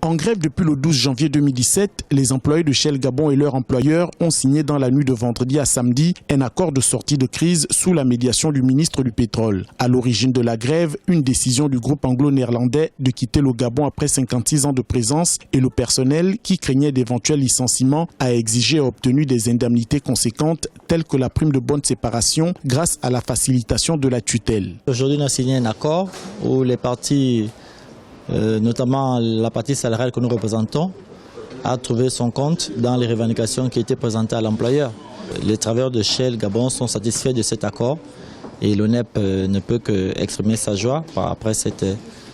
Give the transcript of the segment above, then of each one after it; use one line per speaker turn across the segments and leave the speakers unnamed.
En grève depuis le 12 janvier 2017, les employés de Shell Gabon et leurs employeurs ont signé dans la nuit de vendredi à samedi un accord de sortie de crise sous la médiation du ministre du Pétrole. À l'origine de la grève, une décision du groupe anglo-néerlandais de quitter le Gabon après 56 ans de présence et le personnel qui craignait d'éventuels licenciements a exigé et obtenu des indemnités conséquentes telles que la prime de bonne séparation grâce à la facilitation de la tutelle.
Aujourd'hui, on a signé un accord où les parties, notamment la partie salariale que nous représentons, a trouvé son compte dans les revendications qui étaient présentées à l'employeur. Les travailleurs de Shell Gabon sont satisfaits de cet accord et l'ONEP ne peut qu'exprimer sa joie après cette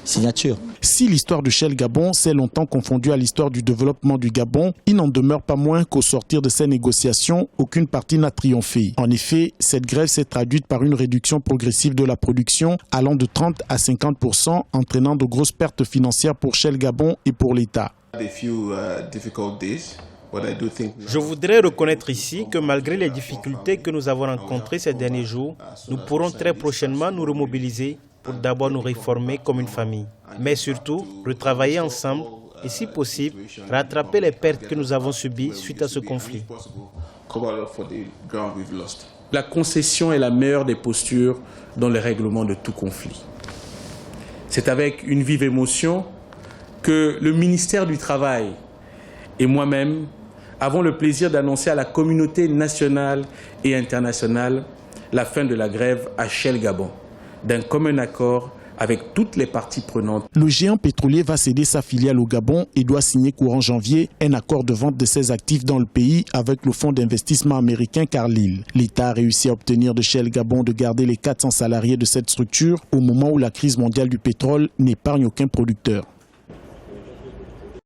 signature.
Si l'histoire de Shell Gabon s'est longtemps confondue à l'histoire du développement du Gabon, il n'en demeure pas moins qu'au sortir de ces négociations, aucune partie n'a triomphé. En effet, cette grève s'est traduite par une réduction progressive de la production allant de 30 à 50%, entraînant de grosses pertes financières pour Shell Gabon et pour l'État.
Je voudrais reconnaître ici que malgré les difficultés que nous avons rencontrées ces derniers jours, nous pourrons très prochainement nous remobiliser pour d'abord nous réformer comme une famille, mais surtout retravailler ensemble et si possible rattraper les pertes que nous avons subies suite à ce conflit.
La concession est la meilleure des postures dans le règlement de tout conflit. C'est avec une vive émotion que le ministère du Travail et moi-même avons le plaisir d'annoncer à la communauté nationale et internationale la fin de la grève à Shell Gabon, d'un commun accord avec toutes les parties prenantes.
Le géant pétrolier va céder sa filiale au Gabon et doit signer courant janvier un accord de vente de ses actifs dans le pays avec le fonds d'investissement américain Carlyle. L'État a réussi à obtenir de Shell Gabon de garder les 400 salariés de cette structure au moment où la crise mondiale du pétrole n'épargne aucun producteur.